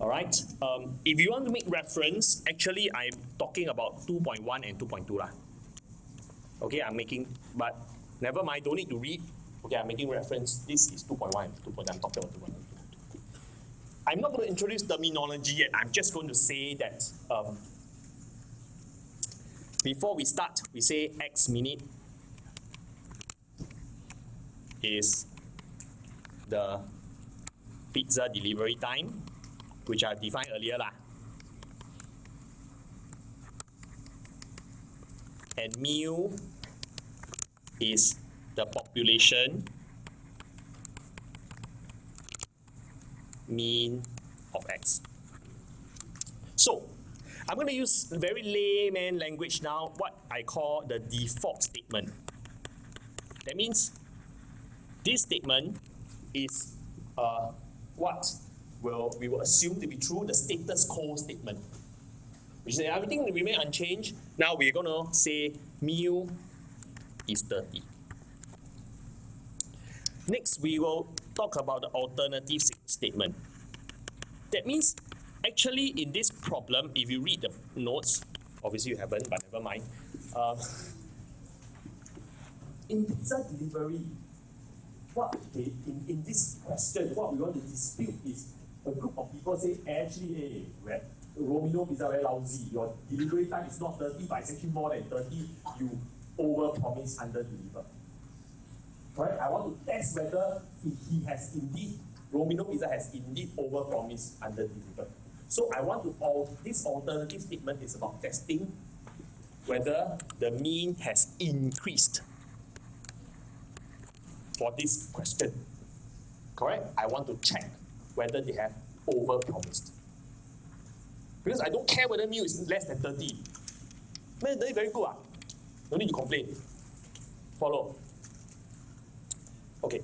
All right. If you want to make reference, actually I'm talking about 2.1 and 2.2 lah. Okay, I'm making, but never mind, don't need to read. Okay, I'm making reference. This is 2.1, 2.1. I'm talking about 2.1. I'm not going to introduce terminology yet. I'm just going to say that before we start, we say X minute is the pizza delivery time, which I defined earlier lah. And mu is the population mean of X. So, I'm going to use very layman language now, what I call the default statement. That means this statement is what we will assume to be true, the status quo statement. Which is everything will remain unchanged. Now we're going to say mu is 30. Next, we will talk about the alternative statement. That means, actually in this problem, if you read the notes, obviously you haven't, but never mind. In pizza delivery, in this question, what we want to dispute is a group of people say, actually, hey, Romino pizza very lousy. Your delivery time is not 30, but it's actually more than 30. You over-promise, under-deliver. Correct? I want to test whether he has indeed, Romino pizza has indeed over-promised, under-delivered. So I want to, this alternative statement is about testing whether the mean has increased for this question. Correct? I want to check whether they have over-promised. Because I don't care whether mu is less than 30. Man, 30 very good. No need to complain. Follow. Okay.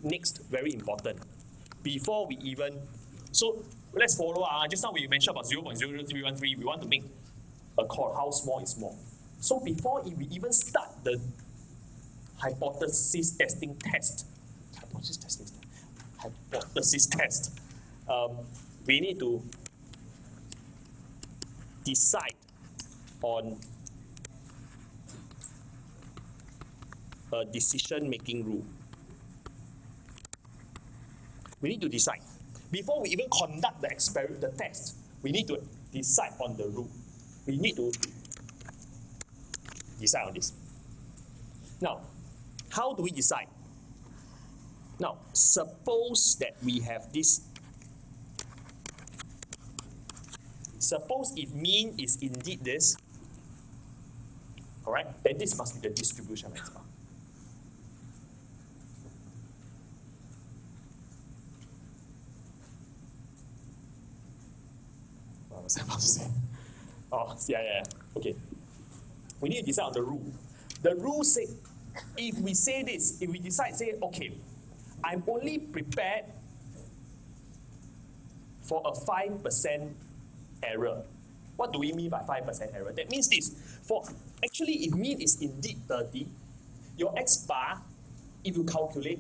Next, very important. Before we even, so let's follow. Just now we mentioned about 0.00313. We want to make a call. How small is small? So before we even start the hypothesis testing test, we need to decide on a decision-making rule. We need to decide. Before we even conduct the test, we need to decide on the rule. We need to decide on this. Now, how do we decide? Now, suppose that we have this. Suppose if mean is indeed this, correct? Then this must be the distribution X bar. What was I about to say? Oh, yeah. Okay. We need to decide on the rule. The rule says, if we say this, if we decide, say, okay, I'm only prepared for a 5% error. What do we mean by 5% error? That means this. For actually, if mean is indeed 30, your X bar, if you calculate,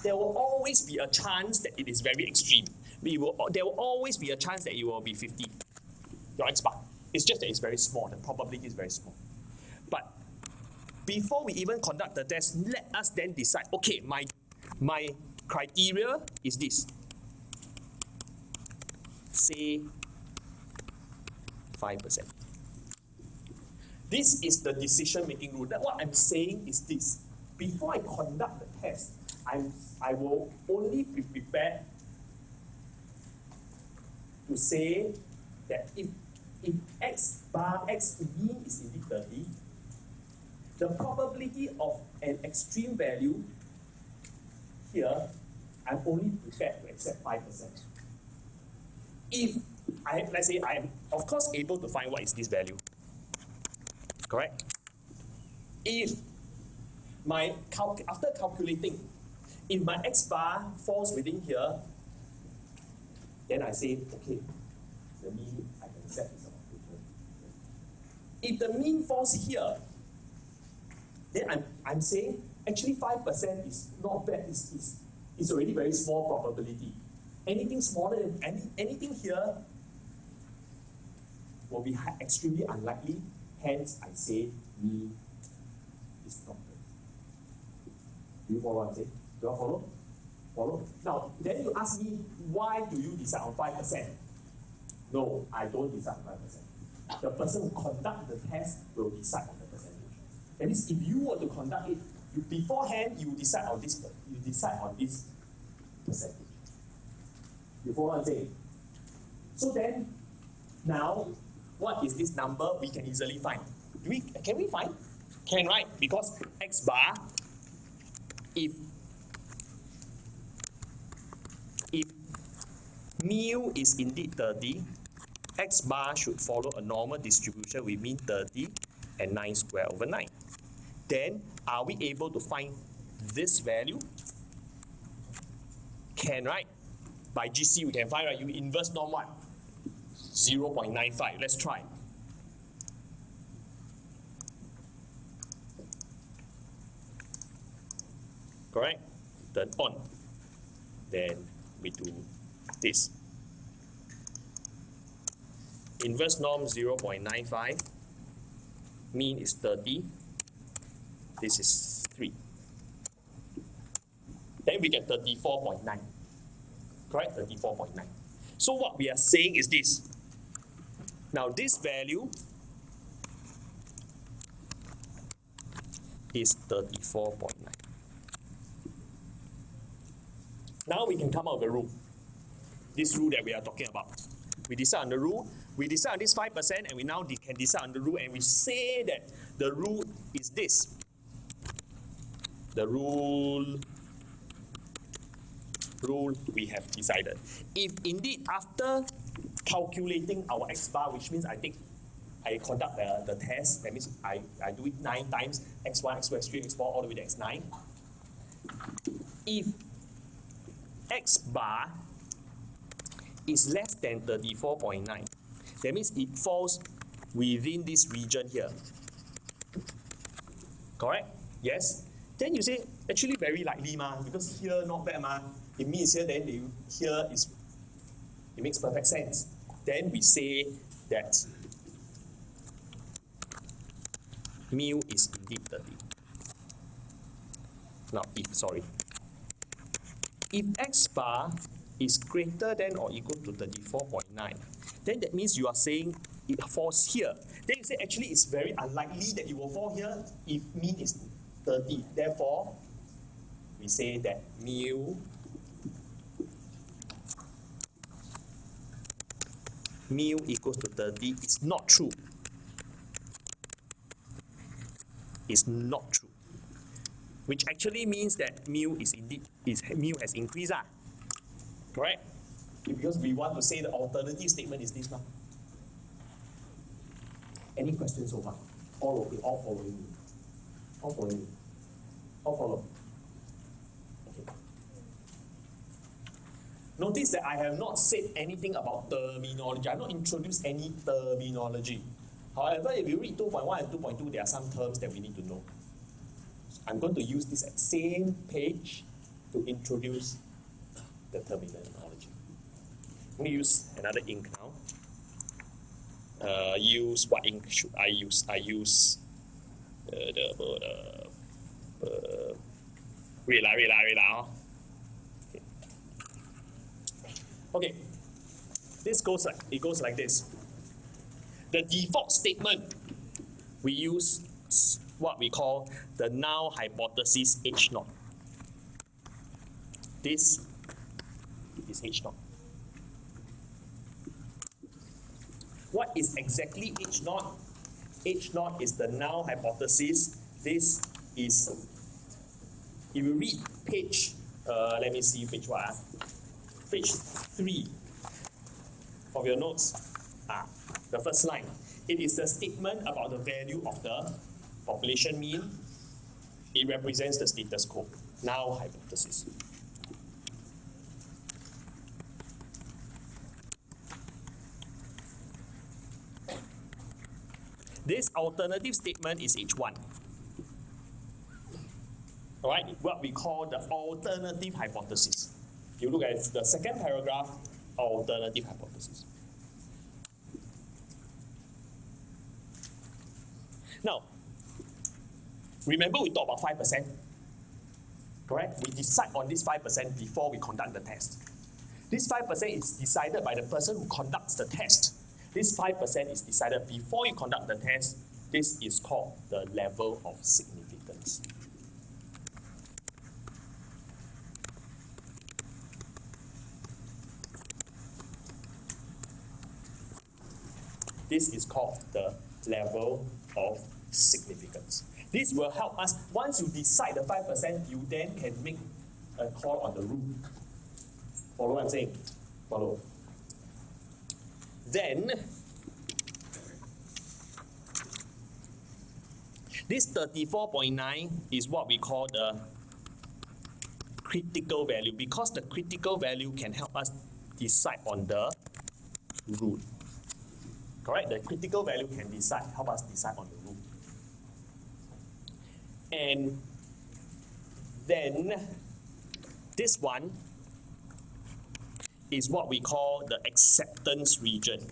there will always be a chance that it is very extreme. There will always be a chance that it will be 50. Your X bar. It's just that it's very small. The probability is very small. But before we even conduct the test, let us then decide, okay, my criteria is this. Say 5%. This is the decision-making rule. That what I'm saying is this. Before I conduct the test, I will only be prepared to say that if X mean is indeed 30, the probability of an extreme value here, I'm only prepared to accept 5%. If let's say I am of course able to find what is this value, correct? If after calculating, if my X bar falls within here, then I say, okay, the mean I can accept is about 2. If the mean falls here, then I'm saying actually 5% is not bad, it's already very small probability. Anything smaller than anything here will be extremely unlikely. Hence, I say mean is not good. Do you follow what I'm saying? Do you follow? Follow? Now, then you ask me, why do you decide on 5%? No, I don't decide on 5%. The person who conduct the test will decide on the percentage. That means if you were to conduct it, beforehand you decide on this percentage. You follow what I'm saying? So then, now, what is this number we can easily find? Can we find? Can, right? Because x bar, if mu is indeed 30, x bar should follow a normal distribution with mean 30 and 9 squared over 9. Then, are we able to find this value? Can, right? By GC, we can find, right? You inverse norm what? 0.95. Let's try. Correct? Turn on. Then we do this. Inverse norm 0.95. Mean is 30. This is 3. Then we get 34.9. Correct? 34.9. So what we are saying is this. Now this value is 34.9. Now we can come out with a rule. This rule that we are talking about. We decide on the rule, we decide on this 5%, and we now can decide on the rule, and we say that the rule is this. The rule we have decided. If indeed after calculating our x bar, which means I conduct the test, that means I do it 9 times, x1, x2, x3, x4, all the way to x9. If x bar is less than 34.9, that means it falls within this region here. Correct? Yes? Then you say, actually very likely because here not bad It means here, then here is, it makes perfect sense. Then we say that mu is indeed 30. Now, if x bar is greater than or equal to 34.9, then that means you are saying it falls here. Then you say actually it's very unlikely that it will fall here if mean is 30. Therefore, we say that mu equals to 30 is not true. Is not true. Which actually means that mu has increased. Correct? Because we want to say the alternative statement is this now. Any questions so far? All okay, all following me. All following me. All follow. Okay. Notice that I have not said anything about terminology. I have not introduced any terminology. However, if you read 2.1 and 2.2, there are some terms that we need to know. I'm going to use this same page to introduce the terminology. I'm going to use another ink now. Use what ink should I use? I use read lah. Okay. This goes like this. The default statement, we use what we call the null hypothesis H0. This is H0. What is exactly H0? H0 is the null hypothesis. This is, if you read page, let me see page what? Page 3 of your notes. The first line. It is the statement about the value of the population mean. It represents the status quo. Null hypothesis. This alternative statement is H1. Alright, what we call the alternative hypothesis. You look at the second paragraph, alternative hypothesis. Now, remember we talked about 5%, correct? We decide on this 5% before we conduct the test. This 5% is decided by the person who conducts the test. This 5% is decided before you conduct the test. This is called the level of significance. This is called the level of significance. This will help us, once you decide the 5%, you then can make a call on the rule. Follow what I'm saying? Follow. Then, this 34.9 is what we call the critical value, because the critical value can help us decide on the rule. Correct? The critical value can help us decide on the rule. And then this one is what we call the acceptance region.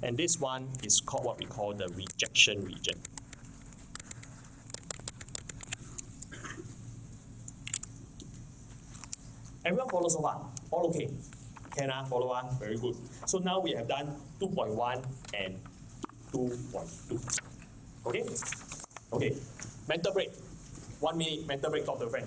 And this one is called what we call the rejection region. Everyone follow so far? All okay? Can I follow on? Very good. So now we have done 2.1 and 2.2. Okay? Okay. Mental break. 1 minute mental break, talk to a friend.